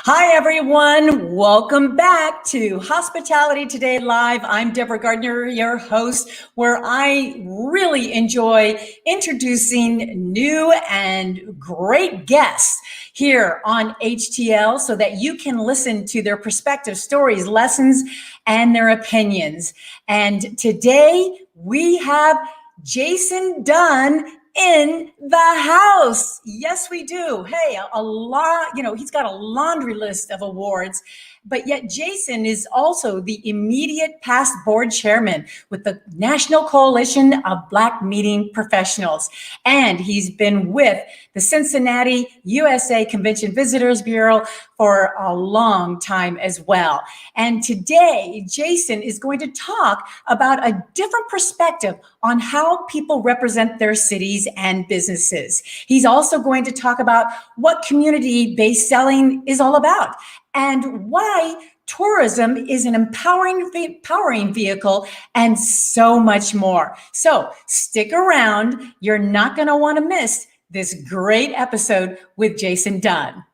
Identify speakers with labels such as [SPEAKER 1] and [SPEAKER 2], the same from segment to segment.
[SPEAKER 1] Hi, everyone. Welcome back to Hospitality Today Live. I'm Deborah Gardner, your host, where I really enjoy introducing new and great guests here on HTL so that you can listen to their perspective, stories, lessons, and their opinions. And today we have Jason Dunn in the house. Yes, we do. Hey, a lot, he's got a laundry list of awards, but yet Jason is also the immediate past board chairman with the National Coalition of Black Meeting Professionals. And he's been with the Cincinnati, USA Convention Visitors Bureau for a long time as well. And today, Jason is going to talk about a different perspective on how people represent their cities and businesses. He's also going to talk about what community-based selling is all about and why tourism is an empowering vehicle, and so much more. So stick around. You're not going to want to miss this great episode with Jason Dunn.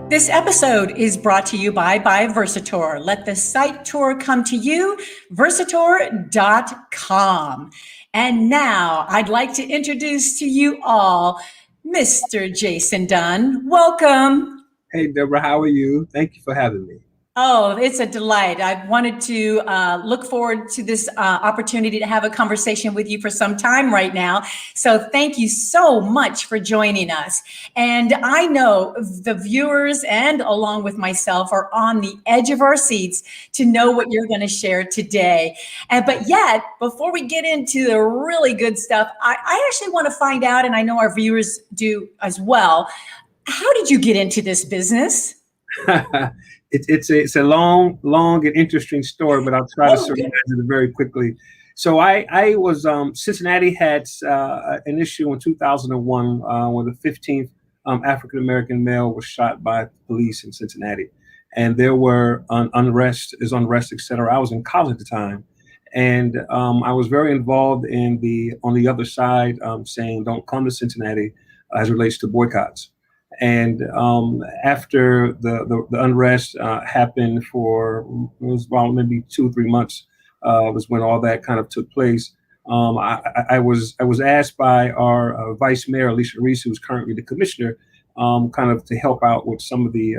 [SPEAKER 1] This episode is brought to you by Versator. Let the site tour come to you, versator.com. And now I'd like to introduce to you all Mr. Jason Dunn. Welcome.
[SPEAKER 2] Hey, Deborah, how are you? Thank you for having me.
[SPEAKER 1] Oh, it's a delight. I've wanted to look forward to this opportunity to have a conversation with you for some time right now. So thank you so much for joining us. And I know the viewers and along with myself are on the edge of our seats to know what you're going to share today. But yet, before we get into the really good stuff, I actually want to find out, and I know our viewers do as well, how did you get into this business?
[SPEAKER 2] It's a long and interesting story, but I'll try to summarize it very quickly. So I was Cincinnati had an issue in 2001 where the 15th African-American male was shot by police in Cincinnati, and there were unrest, etc. I was in college at the time, and I was very involved on the other side, saying don't come to Cincinnati as it relates to boycotts. And after the unrest happened for maybe 2 or 3 months, was when all that kind of took place. I was asked by our Vice Mayor Alicia Reese, who's currently the commissioner, kind of to help out with some of the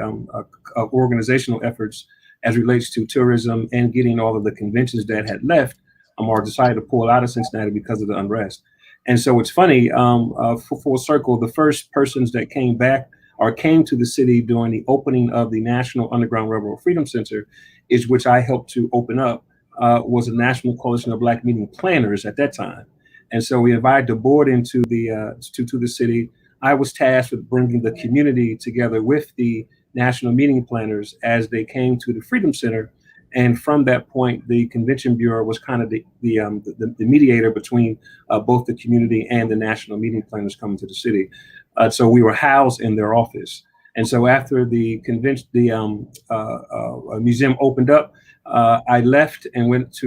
[SPEAKER 2] organizational efforts as relates to tourism and getting all of the conventions that had left or decided to pull out of Cincinnati because of the unrest. And so it's funny, for full circle, the first persons that came back or came to the city during the opening of the National Underground Railroad Freedom Center, which I helped to open up, was a National Coalition of Black Meeting Planners at that time. And so we invited the board into the to the city. I was tasked with bringing the community together with the National Meeting Planners as they came to the Freedom Center. And from that point, the Convention Bureau was kind of the mediator between both the community and the national meeting planners coming to the city. So we were housed in their office. And so after the convention, museum opened up, I left and went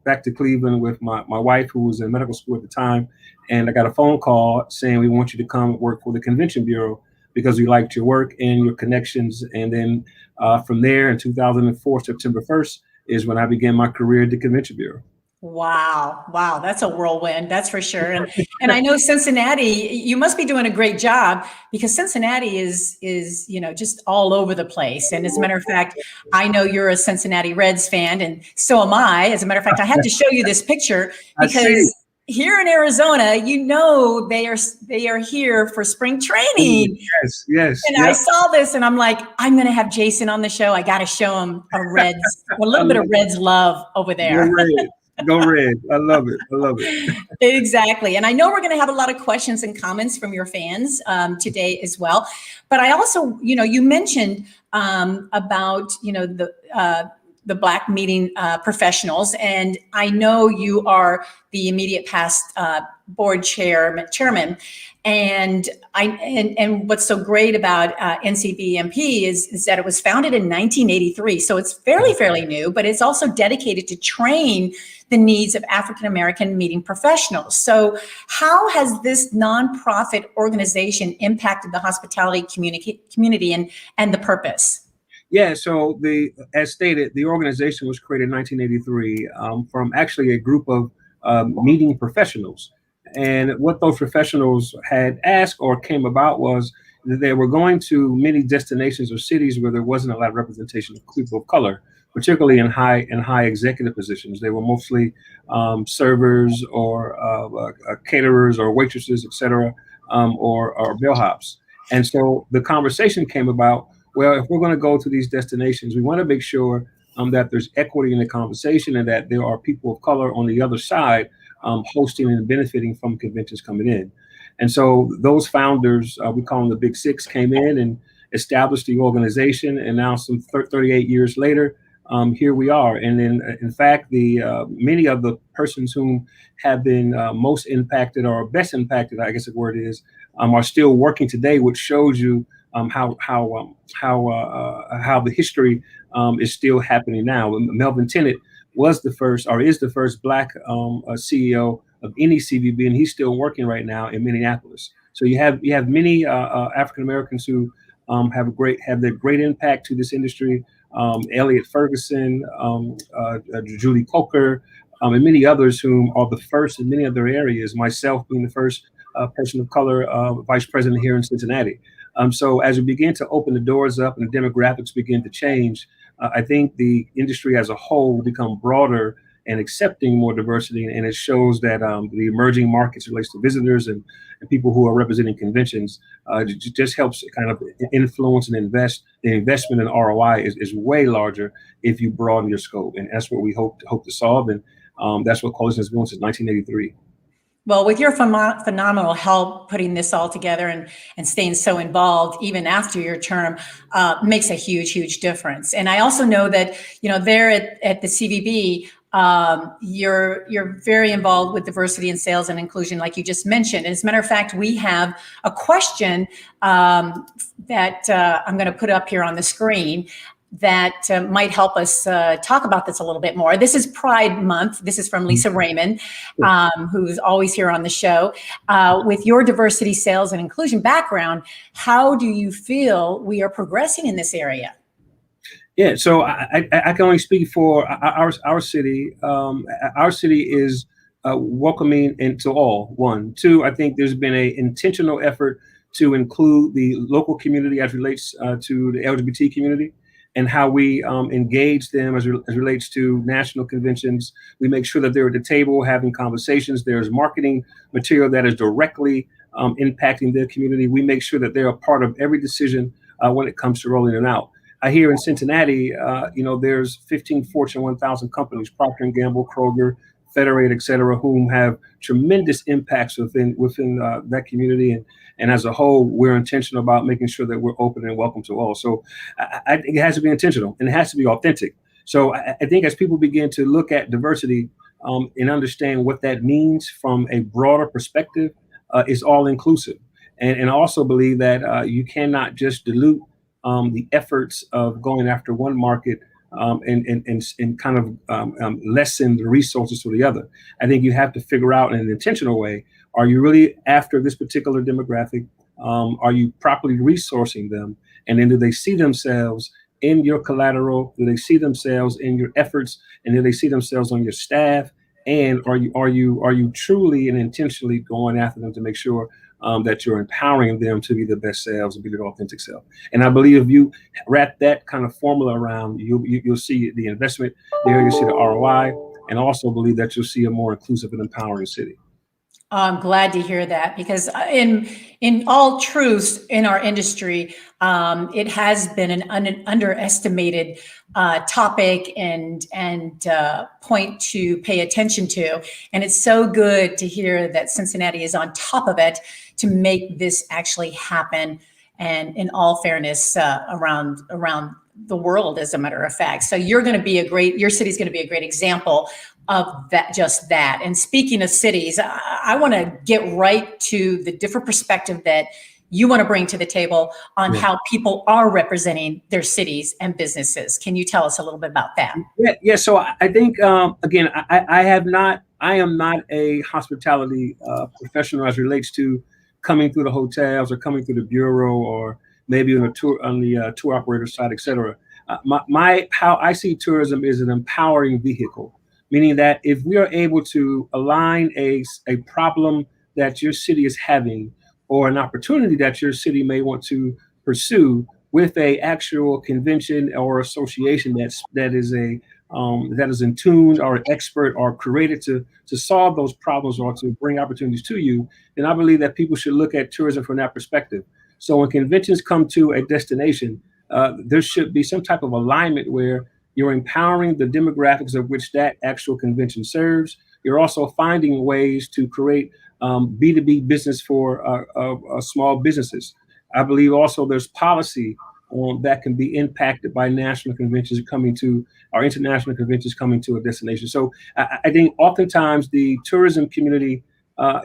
[SPEAKER 2] back to Cleveland with my wife, who was in medical school at the time. And I got a phone call saying, we want you to come work for the Convention Bureau because we liked your work and your connections. And then from there in 2004, September 1st, is when I began my career at the Convention Bureau.
[SPEAKER 1] Wow. That's a whirlwind, that's for sure. And I know Cincinnati, you must be doing a great job because Cincinnati is just all over the place. And as a matter of fact, I know you're a Cincinnati Reds fan, and so am I. As a matter of fact, I had to show you this picture because here in Arizona, they are here for spring training.
[SPEAKER 2] Yes.
[SPEAKER 1] And I saw this and I'm like, I'm going to have Jason on the show. I got to show him a little bit of Reds love over there.
[SPEAKER 2] Go Red. I love it. I love it.
[SPEAKER 1] Exactly. And I know we're going to have a lot of questions and comments from your fans today as well. But I also, you mentioned about, the Black meeting professionals. And I know you are the immediate past board chairman. And what's so great about NCBMP is that it was founded in 1983. So it's fairly new, but it's also dedicated to train the needs of African-American meeting professionals. So how has this nonprofit organization impacted the hospitality community and the purpose?
[SPEAKER 2] Yeah, so as stated, the organization was created in 1983 from actually a group of meeting professionals. And what those professionals had asked or came about was that they were going to many destinations or cities where there wasn't a lot of representation of people of color, particularly in high executive positions. They were mostly servers or caterers or waitresses, et cetera, or bellhops. And so the conversation came about, well, if we're going to go to these destinations, we want to make sure that there's equity in the conversation and that there are people of color on the other side hosting and benefiting from conventions coming in. And so those founders, we call them the Big Six, came in and established the organization. And now some 38 years later, here we are. And then, in fact, many of the persons whom have been most impacted or best impacted, I guess the word is, are still working today, which shows you how the history is still happening now. Melvin Tennant was the first, or is the first, Black CEO of any CVB, and he's still working right now in Minneapolis. So you have many African Americans who have their great impact to this industry. Elliot Ferguson, Julie Coker, and many others whom are the first in many of their areas. Myself being the first person of color vice president here in Cincinnati. So as we begin to open the doors up and the demographics begin to change, I think the industry as a whole will become broader and accepting more diversity. And it shows that the emerging markets relates to visitors and people who are representing conventions just helps kind of influence and invest. The investment in ROI is way larger if you broaden your scope. And that's what we hope to solve. And that's what Coalition has been since 1983.
[SPEAKER 1] Well, with your phenomenal help putting this all together and staying so involved even after your term makes a huge difference. And I also know that, there at the CVB, you're very involved with diversity and sales and inclusion, like you just mentioned. As a matter of fact, we have a question that I'm going to put up here on the screen that might help us talk about this a little bit more. This is Pride Month. This is from Lisa Raymond, who's always here on the show. With your diversity, sales, and inclusion background, how do you feel we are progressing in this area?
[SPEAKER 2] Yeah, so I can only speak for our city. Our city is welcoming into all. One, two, I think there's been an intentional effort to include the local community as relates to the LGBT community, and how we engage them as relates to national conventions. We make sure that they're at the table having conversations. There's marketing material that is directly impacting their community. We make sure that they're a part of every decision when it comes to rolling it out. Here in Cincinnati, there's 15 Fortune 1000 companies, Procter & Gamble, Kroger, Federated, et cetera, whom have tremendous impacts within that community. And as a whole, we're intentional about making sure that we're open and welcome to all. So I think it has to be intentional and it has to be authentic. So I think as people begin to look at diversity and understand what that means from a broader perspective, it's all inclusive. And I also believe that you cannot just dilute the efforts of going after one market and kind of lessen the resources to the other. I think you have to figure out in an intentional way, are you really after this particular demographic? Are you properly resourcing them? And then do they see themselves in your collateral? Do they see themselves in your efforts? And do they see themselves on your staff? And are you truly and intentionally going after them to make sure that you're empowering them to be the best selves and be their authentic self? And I believe if you wrap that kind of formula around, you'll see the investment there, you'll see the ROI, and also believe that you'll see a more inclusive and empowering city.
[SPEAKER 1] I'm glad to hear that, because in all truths in our industry, it has been an underestimated topic and point to pay attention to. And it's so good to hear that Cincinnati is on top of it to make this actually happen. And in all fairness, around the world, as a matter of fact. So your city's going to be a great example of that, just that. And speaking of cities, I want to get right to the different perspective that you want to bring to the table on how people are representing their cities and businesses. Can you tell us a little bit about that?
[SPEAKER 2] Yeah. So I think, again, I am not a hospitality professional as relates to coming through the hotels or coming through the bureau or maybe on the tour operator side, et cetera. How I see tourism is an empowering vehicle, meaning that if we are able to align a problem that your city is having or an opportunity that your city may want to pursue with a actual convention or association that is in tune or expert or created to solve those problems or to bring opportunities to you, then I believe that people should look at tourism from that perspective. So when conventions come to a destination, there should be some type of alignment where you're empowering the demographics of which that actual convention serves. You're also finding ways to create B2B business for small businesses. I believe also there's policy that can be impacted by national conventions coming to, or international conventions coming to a destination. So I think oftentimes the tourism community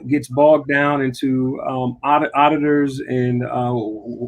[SPEAKER 2] gets bogged down into auditors and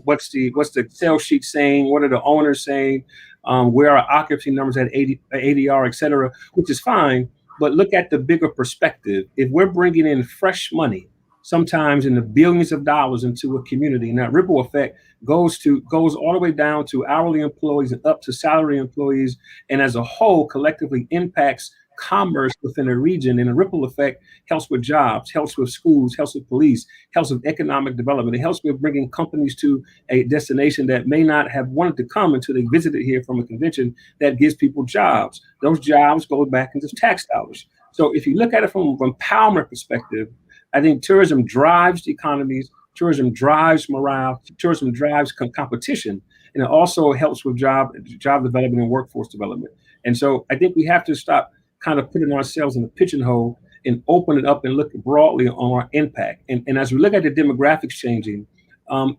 [SPEAKER 2] what's the sales sheet saying, what are the owners saying, where are occupancy numbers at ADR, et cetera, which is fine. But look at the bigger perspective. If we're bringing in fresh money, sometimes in the billions of dollars into a community, and that ripple effect goes all the way down to hourly employees and up to salary employees, and as a whole collectively impacts commerce within a region, and a ripple effect helps with jobs, helps with schools, helps with police, helps with economic development. It helps with bringing companies to a destination that may not have wanted to come until they visited here from a convention that gives people jobs. Those jobs go back into tax dollars. So if you look at it from an empowerment perspective, I think tourism drives the economies, tourism drives morale, tourism drives competition, and it also helps with job development and workforce development. And so I think we have to stop kind of putting ourselves in a pigeonhole and open it up and look broadly on our impact. And as we look at the demographics changing,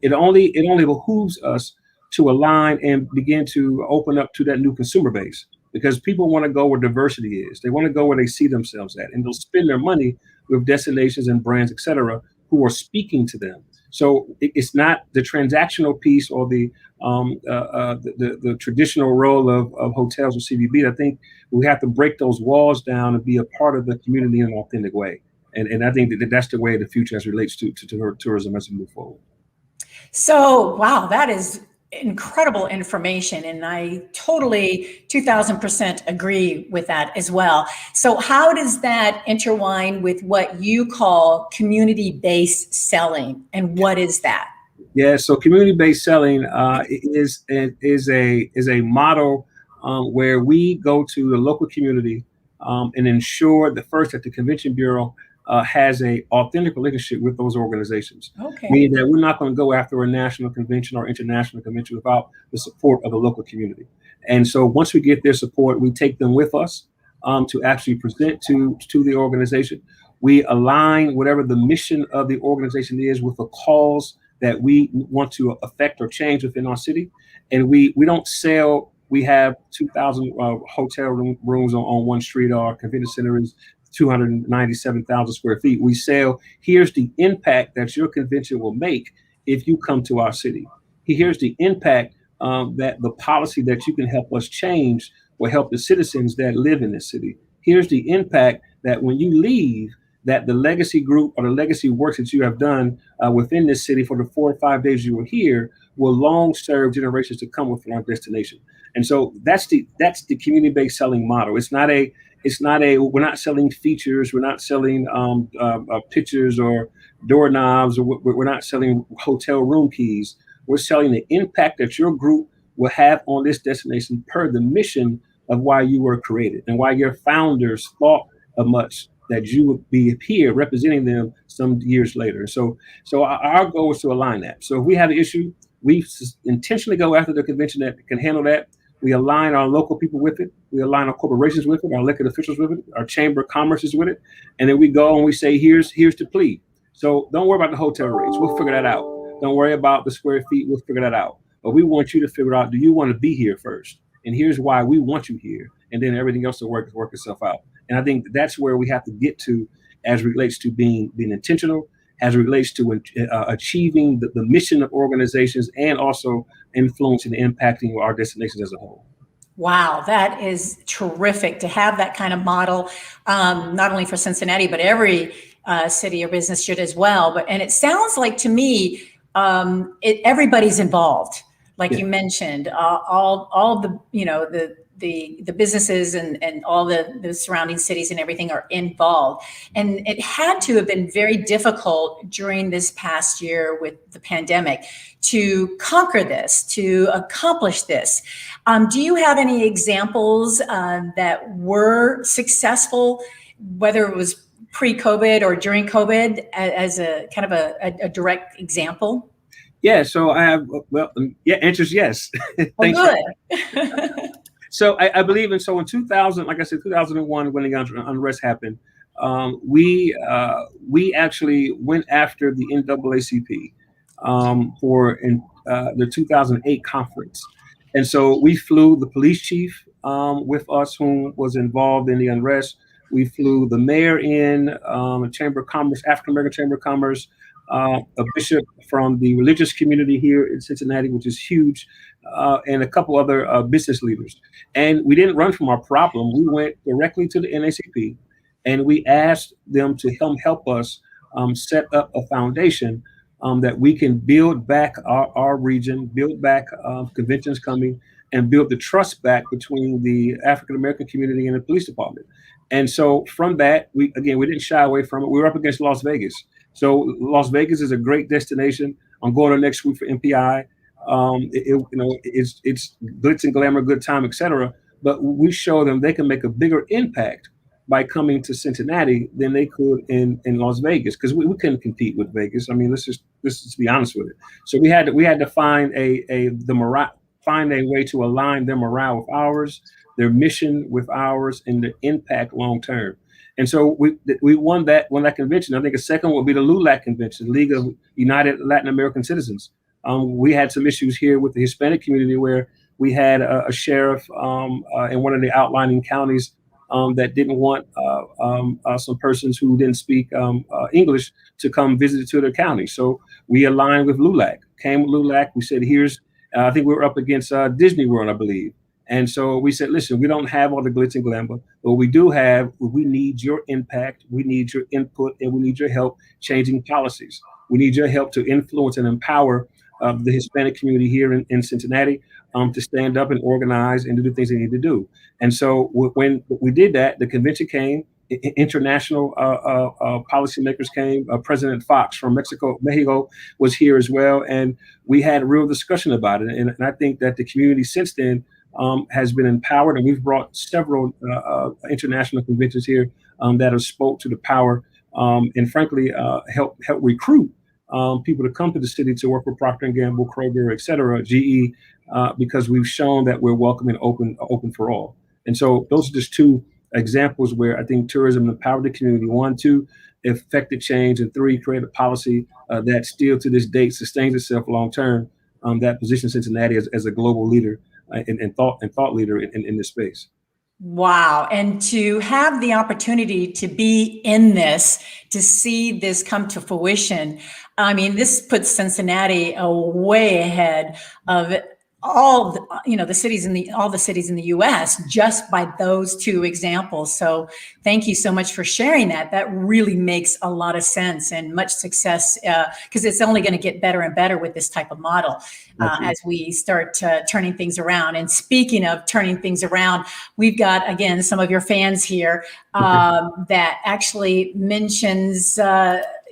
[SPEAKER 2] it only behooves us to align and begin to open up to that new consumer base, because people want to go where diversity is. They want to go where they see themselves at, and they'll spend their money with destinations and brands, et cetera, who are speaking to them. So it's not the transactional piece or the traditional role of hotels or CVB. I think we have to break those walls down and be a part of the community in an authentic way. And I think that's the way of the future as it relates to tourism as we move forward.
[SPEAKER 1] So, wow, that is incredible information. And I totally 2000% agree with that as well. So how does that intertwine with what you call community-based selling? And what is that?
[SPEAKER 2] Yeah, so community-based selling is a model where we go to the local community and ensure that the Convention Bureau has a authentic relationship with those organizations.
[SPEAKER 1] Okay.
[SPEAKER 2] Meaning that we're not going to go after a national convention or international convention without the support of the local community. And so once we get their support, we take them with us to actually present to the organization. We align whatever the mission of the organization is with a cause that we want to affect or change within our city. And we don't sell. We have 2,000 hotel rooms on one street. Our convention center is 297,000 square feet. We sell, here's the impact that your convention will make if you come to our city. Here's the impact that the policy that you can help us change will help the citizens that live in this city. Here's the impact that when you leave, that the legacy group or the legacy work that you have done within this city for the 4 or 5 days you were here will long serve generations to come within our destination. And so that's the community-based selling model. We're not selling features. We're not selling pictures or doorknobs, or we're not selling hotel room keys. We're selling the impact that your group will have on this destination per the mission of why you were created and why your founders thought that you would be here representing them some years later. So our goal is to align that. So if we have an issue, we intentionally go after the convention that can handle that. We align our local people with it. We align our corporations with it, our elected officials with it, our chamber of commerce is with it. And then we go and we say, here's the plea. So don't worry about the hotel rates. We'll figure that out. Don't worry about the square feet. We'll figure that out. But we want you to figure out, do you want to be here first? And here's why we want you here. And then everything else will work itself out. And I think that's where we have to get to as it relates to being intentional, as it relates to achieving the mission of organizations, and also influencing and impacting our destinations as a whole.
[SPEAKER 1] Wow, that is terrific to have that kind of model, not only for Cincinnati, but every city or business should as well. And it sounds like to me, everybody's involved. Like you mentioned, all the, the businesses and all the surrounding cities and everything are involved. And it had to have been very difficult during this past year with the pandemic to conquer this, to accomplish this. Do you have any examples that were successful, whether it was pre-COVID or during COVID, as a kind of a direct example?
[SPEAKER 2] Yeah, so I have, answer is yes.
[SPEAKER 1] Well, good.
[SPEAKER 2] So I believe in 2000, like I said, 2001, when the unrest happened, we actually went after the NAACP for the 2008 conference. And so we flew the police chief with us, who was involved in the unrest. We flew the mayor in, a Chamber of Commerce, African American Chamber of Commerce, a bishop from the religious community here in Cincinnati, which is huge, and a couple other business leaders. And we didn't run from our problem. We went directly to the NAACP, and we asked them to help us set up a foundation that we can build back our region, build back conventions coming, and build the trust back between the African American community and the police department. And so from that, we didn't shy away from it. We were up against Las Vegas. So Las Vegas is a great destination. I'm going there next week for MPI. It's glitz and glamour, good time, etc. But we show them they can make a bigger impact by coming to Cincinnati than they could in Las Vegas, because we couldn't compete with Vegas. I mean, let's just be honest with it. So we had to find find a way to align their morale with ours, their mission with ours, and the impact long term. And so we won that convention. I think a second will be the LULAC convention, League of United Latin American Citizens. We had some issues here with the Hispanic community where we had a sheriff in one of the outlining counties that didn't want some persons who didn't speak English to come visit to their county. So we aligned with LULAC, came with LULAC. We said, I think we were up against Disney World, I believe. And so we said, listen, we don't have all the glitz and glamour, but we need your impact, we need your input, and we need your help changing policies. We need your help to influence and empower the Hispanic community here in Cincinnati to stand up and organize and do the things they need to do. And so when we did that, the convention came, international policymakers came. President Fox from Mexico was here as well. And we had a real discussion about it. And I think that the community since then has been empowered, and we've brought several international conventions here that have spoke to the power and frankly help recruit people to come to the city to work for Procter & Gamble, Kroger, et cetera, GE, because we've shown that we're welcome and open for all. And so those are just two examples where I think tourism empowered the community. 1, 2, effected change, and 3, create a policy that still to this date sustains itself long term, that positions Cincinnati as a global leader and thought leader in this space.
[SPEAKER 1] Wow. And to have the opportunity to be in this, to see this come to fruition, I mean, this puts Cincinnati way ahead of all the cities in the U.S. just by those two examples. So thank you so much for sharing that. That really makes a lot of sense and much success, because it's only going to get better and better with this type of model as we start turning things around. And speaking of turning things around, we've got, again, some of your fans here that actually mentions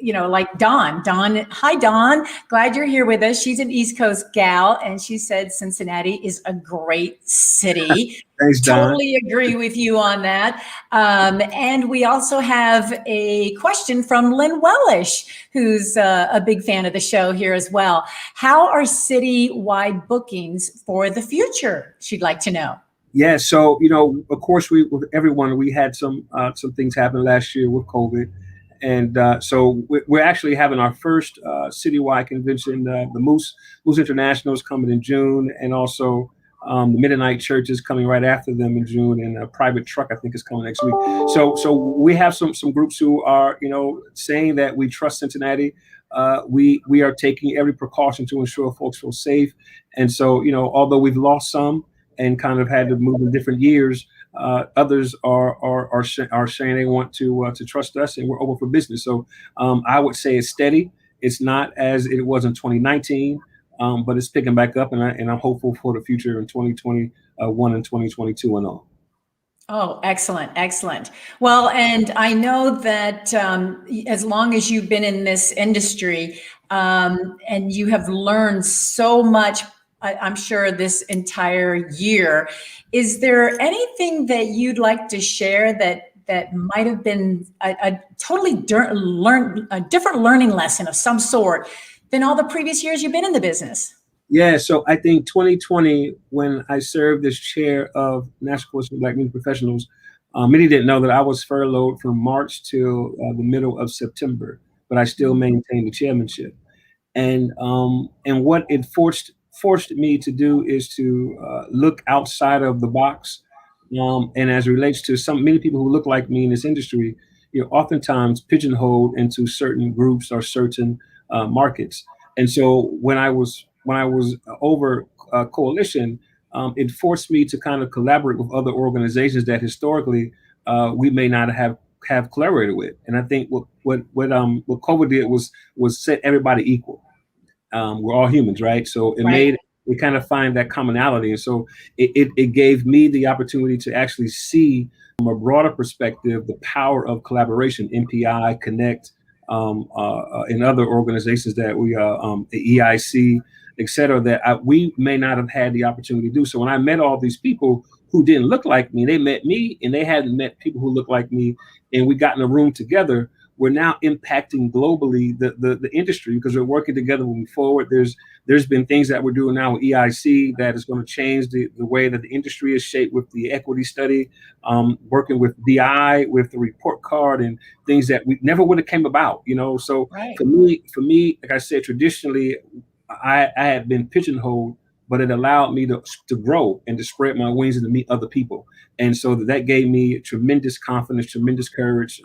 [SPEAKER 1] like Dawn. Hi, Dawn. Glad you're here with us. She's an East Coast gal, and she said Cincinnati is a great city.
[SPEAKER 2] Thanks, Don.
[SPEAKER 1] Totally agree with you on that. And we also have a question from Lynn Wellish, who's a big fan of the show here as well. How are city-wide bookings for the future? She'd like to know.
[SPEAKER 2] Yeah, so of course, with everyone, we had some things happen last year with COVID, and so we're actually having our first citywide convention. The Moose International is coming in June, and also the Mennonite Church is coming right after them in June, and a private truck I think is coming next week. So we have some groups who are saying that we trust Cincinnati. We are taking every precaution to ensure folks feel safe, and so although we've lost some and kind of had to move in different years, others are saying they want to trust us, and we're open for business. So I would say it's steady. It's not as it was in 2019, but it's picking back up, and I'm hopeful for the future in 2021 and 2022 and on.
[SPEAKER 1] Oh, excellent. Well, and I know that as long as you've been in this industry and you have learned so much, I'm sure this entire year, is there anything that you'd like to share that might have been a totally different learning lesson of some sort than all the previous years you've been in the business?
[SPEAKER 2] Yeah, so I think 2020, when I served as chair of National Coalition of Black Media Professionals, many didn't know that I was furloughed from March till the middle of September, but I still maintained the chairmanship. And what it forced me to do is to look outside of the box. And as it relates to many people who look like me in this industry, oftentimes pigeonholed into certain groups or certain markets. And so when I was over coalition, it forced me to kind of collaborate with other organizations that historically we may not have collaborated with. And I think what COVID did was set everybody equal. We're all humans, right? So it made we kind of find that commonality. And so it gave me the opportunity to actually see from a broader perspective the power of collaboration, MPI, Connect, and other organizations that we the EIC, et cetera, that we may not have had the opportunity to do. So when I met all these people who didn't look like me, they met me, and they hadn't met people who look like me, and we got in a room together. We're now impacting globally the industry because we're working together moving forward. There's been things that we're doing now with EIC that is going to change the way that the industry is shaped with the equity study, working with DI, with the report card, and things that we never would have came about, So for me, like I said, traditionally, I had been pigeonholed, but it allowed me to grow and to spread my wings and to meet other people. And so that gave me tremendous confidence, tremendous courage.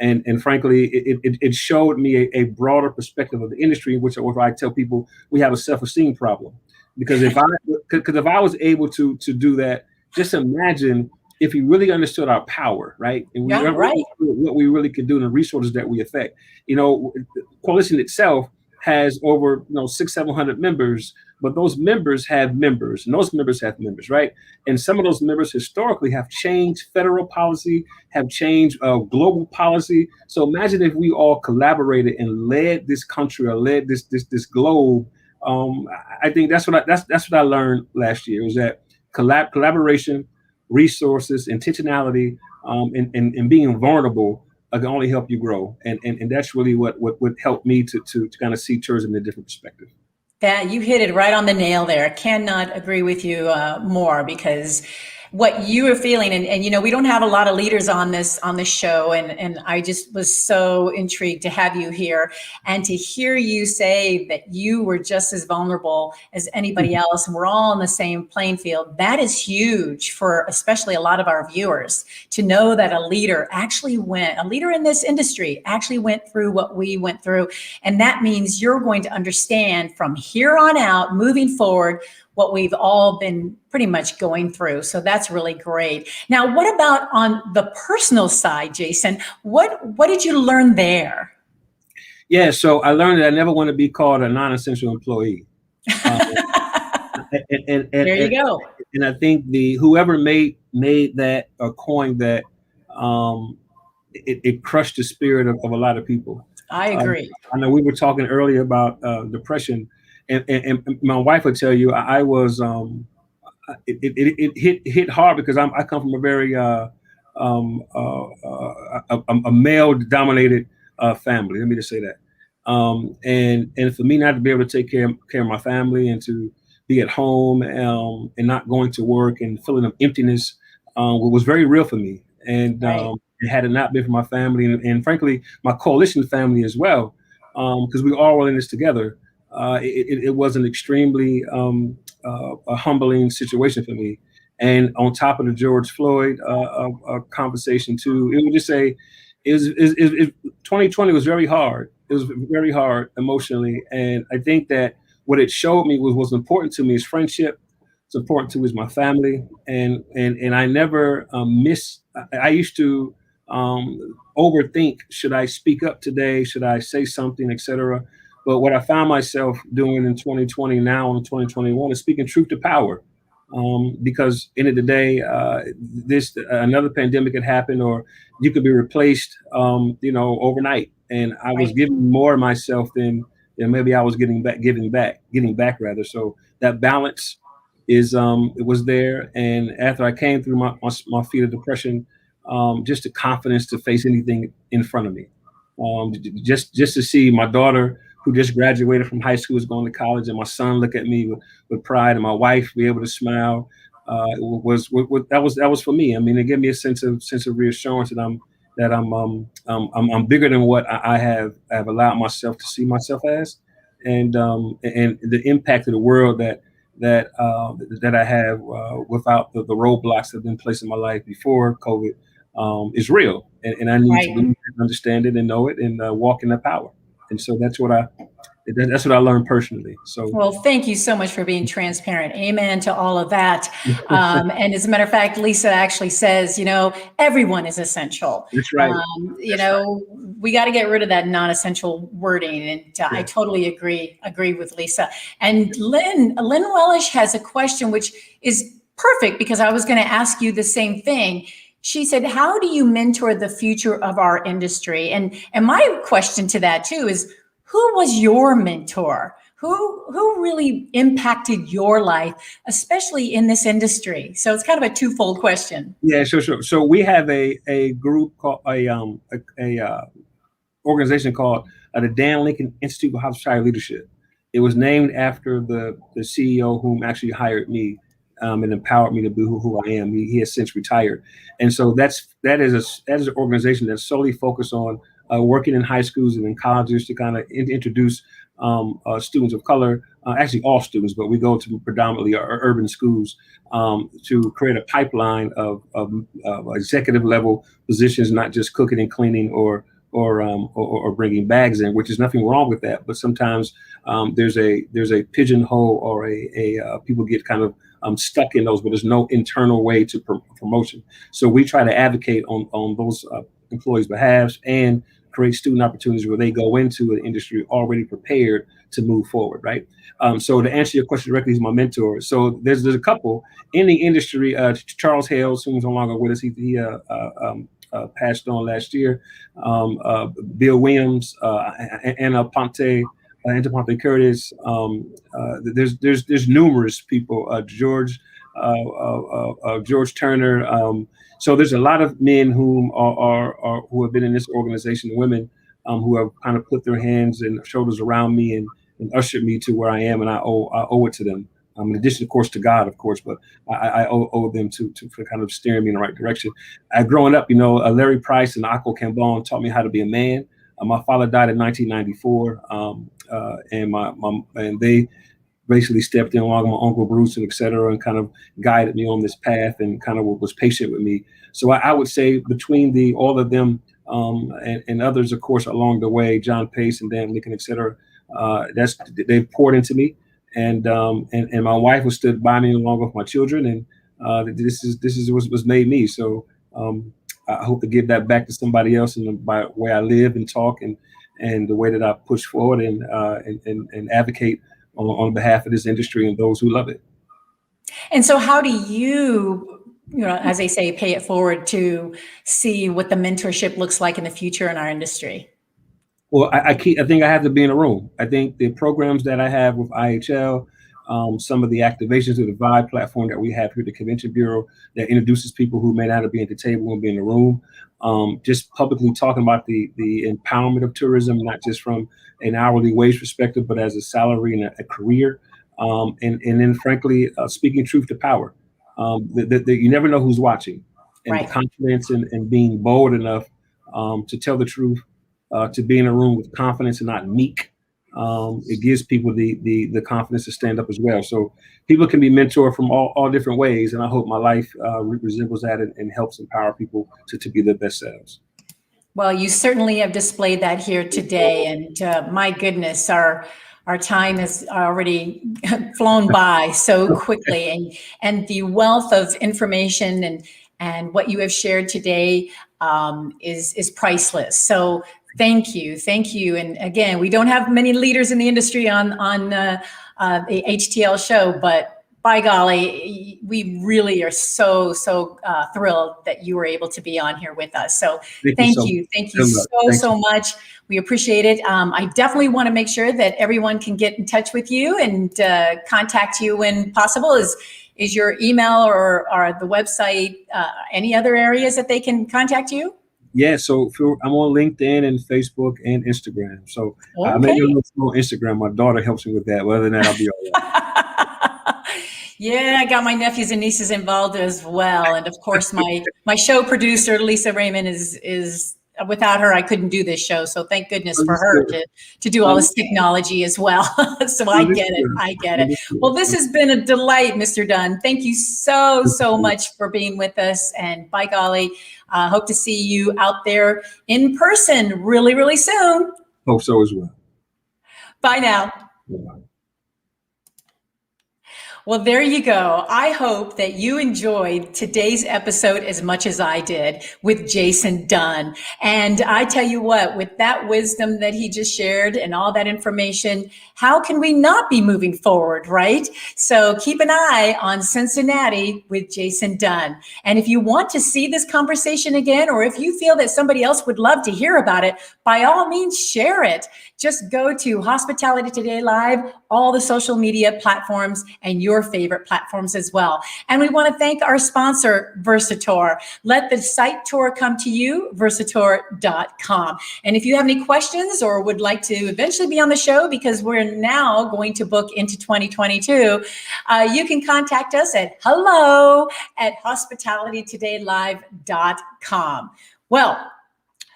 [SPEAKER 2] And frankly, it showed me a broader perspective of the industry, which I tell people we have a self-esteem problem. Because if I was able to do that, just imagine if we really understood our power, right? And what we really could do and the resources that we affect. Coalition itself has over 600-700 members, but those members have members, and those members have members, right? And some of those members historically have changed federal policy, have changed global policy. So imagine if we all collaborated and led this country or led this globe. I think that's what I learned last year, is that collaboration, resources, intentionality, and being vulnerable can only help you grow. And that's really what helped me to kind of see tourism in a different perspective.
[SPEAKER 1] That you hit it right on the nail there. I cannot agree with you more, because what you are feeling, and we don't have a lot of leaders on this show, and I just was so intrigued to have you here and to hear you say that you were just as vulnerable as anybody else, and we're all on the same playing field. That is huge for especially a lot of our viewers, to know that a leader in this industry actually went through what we went through. And that means you're going to understand from here on out, moving forward, what we've all been pretty much going through. So that's really great. Now, what about on the personal side, Jason? What did you learn there?
[SPEAKER 2] Yeah, so I learned that I never want to be called a non-essential employee.
[SPEAKER 1] There you go.
[SPEAKER 2] And I think whoever made that or coined that, it crushed the spirit of a lot of people.
[SPEAKER 1] I agree.
[SPEAKER 2] I know we were talking earlier about depression, and my wife would tell you I was it hit hard because I come from a very a male dominated family. Let me just say that. And for me not to be able to take care of my family and to be at home and not going to work and feeling of emptiness was very real for me. And
[SPEAKER 1] Right.
[SPEAKER 2] had it not been for my family and frankly my coalition family as well, because we all were in this together, it was an extremely a humbling situation for me. And on top of the George Floyd conversation too, it would just say, 2020 was very hard. It was very hard emotionally, and I think that what it showed me was important to me is friendship. It's important to me is my family, and I never miss. I used to overthink: should I speak up today? Should I say something, etc. But what I found myself doing in 2020 now in 2021 is speaking truth to power. Because end of the day, this another pandemic had happened, or you could be replaced, overnight. And I was
[SPEAKER 1] Right.
[SPEAKER 2] giving more of myself than maybe I was getting back rather. So that balance is it was there. And after I came through my feat of depression, just the confidence to face anything in front of me. Just to see my daughter who just graduated from high school is going to college, and my son look at me with pride, and my wife be able to smile. That was for me. I mean, it gave me a sense of reassurance that I'm bigger than what I have allowed myself to see myself as, and the impact of the world that I have without the roadblocks that have been placed in my life before COVID is real, and I need to
[SPEAKER 1] Right.
[SPEAKER 2] believe it, understand it, and know it, and walk in that power. And so that's what I learned personally. So
[SPEAKER 1] Well, thank you so much for being transparent. Amen to all of that. And as a matter of fact, Lisa actually says, everyone is essential.
[SPEAKER 2] that's right. That's right.
[SPEAKER 1] We got to get rid of that non-essential wording. And I
[SPEAKER 2] Yeah.
[SPEAKER 1] totally agree with Lisa. And Lynn Wellish has a question, which is perfect because I was going to ask you the same thing. She said, how do you mentor the future of our industry? And my question to that too is, who was your mentor? Who really impacted your life, especially in this industry? So it's kind of a twofold question.
[SPEAKER 2] Yeah, sure. So we have a group called a organization called the Dan Lincoln Institute for Hospitality Leadership. It was named after the CEO whom actually hired me and empowered me to be who I am. He has since retired, and so that is an organization that's solely focused on working in high schools and in colleges to kind of introduce students of color, actually all students, but we go to predominantly our urban schools to create a pipeline of executive level positions, not just cooking and cleaning or bringing bags in, which is nothing wrong with that. But sometimes there's a pigeonhole or a people get kind of stuck in those, but there's no internal way to promotion. So we try to advocate on those employees' behalves and create student opportunities where they go into an industry already prepared to move forward, right? So to answer your question directly, he's my mentor. So there's a couple in the industry. Charles Hales, who's no longer with us, he passed on last year. Bill Williams, Anna Ponte Curtis. There's numerous people. George Turner. So there's a lot of men who have been in this organization, women who have kind of put their hands and shoulders around me and ushered me to where I am, and I owe it to them. In addition, of course, to God, of course, but I owe them for kind of steering me in the right direction. Growing up, Larry Price and Akko Cambon taught me how to be a man. My father died in 1994, and they basically stepped in along with my Uncle Bruce and et cetera, and kind of guided me on this path and kind of was patient with me. So I would say between all of them and others, of course, along the way, John Pace and Dan Lincoln, et cetera, they poured into me. And my wife was stood by me along with my children, and this is what made me. So I hope to give that back to somebody else by the way I live and talk and the way that I push forward and advocate on behalf of this industry and those who love it.
[SPEAKER 1] And so how do you, as they say, pay it forward to see what the mentorship looks like in the future in our industry?
[SPEAKER 2] Well, I think I have to be in a room. I think the programs that I have with IHL, some of the activations of the Vibe platform that we have here at the Convention Bureau that introduces people who may not have been at the table and be in the room, just publicly talking about the empowerment of tourism, not just from an hourly wage perspective, but as a salary and a career. And then frankly, speaking truth to power. That you never know who's watching, and
[SPEAKER 1] Right.
[SPEAKER 2] the confidence and being bold enough to tell the truth, to be in a room with confidence and not meek. It gives people the confidence to stand up as well. So people can be mentored from all different ways, and I hope my life resembles that and helps empower people to be their best selves.
[SPEAKER 1] Well, you certainly have displayed that here today, and my goodness, our time has already flown by so quickly, and the wealth of information and what you have shared today is priceless. So thank you. And again, we don't have many leaders in the industry on the HTL show, but by golly, we really are so thrilled that you were able to be on here with us. So thank you so much. We appreciate it. I definitely want to make sure that everyone can get in touch with you and contact you when possible. Is your email or the website any other areas that they can contact you?
[SPEAKER 2] Yeah, so I'm on LinkedIn and Facebook and Instagram. So I may be on Instagram. My daughter helps me with that. But other than that, I'll be all right.
[SPEAKER 1] Yeah, I got my nephews and nieces involved as well. And of course, my show producer, Lisa Raymond, is without her, I couldn't do this show. So thank goodness for her to do all this technology as well. So I get it. Well, this has been a delight, Mr. Dunn. Thank you so much for being with us. And by golly, hope to see you out there in person really soon.
[SPEAKER 2] Hope so as well.
[SPEAKER 1] Bye now.
[SPEAKER 2] Bye.
[SPEAKER 1] Well, there you go. I hope that you enjoyed today's episode as much as I did with Jason Dunn. And I tell you what, with that wisdom that he just shared and all that information, how can we not be moving forward, right? So keep an eye on Cincinnati with Jason Dunn. And if you want to see this conversation again, or if you feel that somebody else would love to hear about it, by all means, share it. Just go to Hospitality Today Live, all the social media platforms, and your favorite platforms as well. And we want to thank our sponsor, Versator. Let the site tour come to you, versator.com. And if you have any questions or would like to eventually be on the show, because we're now going to book into 2022, you can contact us at hello@hospitalitytodaylive.com. Well,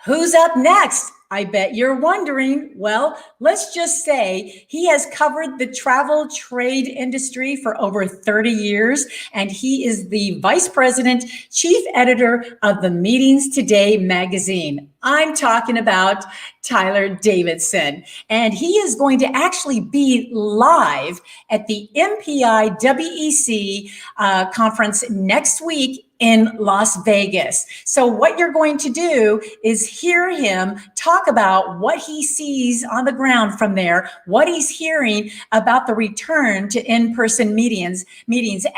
[SPEAKER 1] who's up next? I bet you're wondering. Well, let's just say he has covered the travel trade industry for over 30 years, and he is the vice president, chief editor of the Meetings Today magazine. I'm talking about Tyler Davidson, and he is going to actually be live at the MPI WEC conference next week in Las Vegas. So what you're going to do is hear him talk about what he sees on the ground from there, what he's hearing about the return to in-person meetings,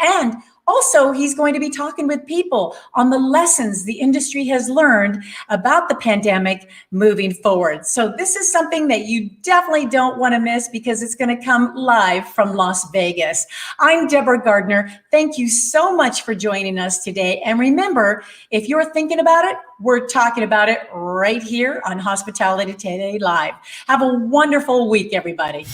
[SPEAKER 1] and also, he's going to be talking with people on the lessons the industry has learned about the pandemic moving forward. So this is something that you definitely don't want to miss because it's going to come live from Las Vegas. I'm Deborah Gardner. Thank you so much for joining us today. And remember, if you're thinking about it, we're talking about it right here on Hospitality Today Live. Have a wonderful week, everybody.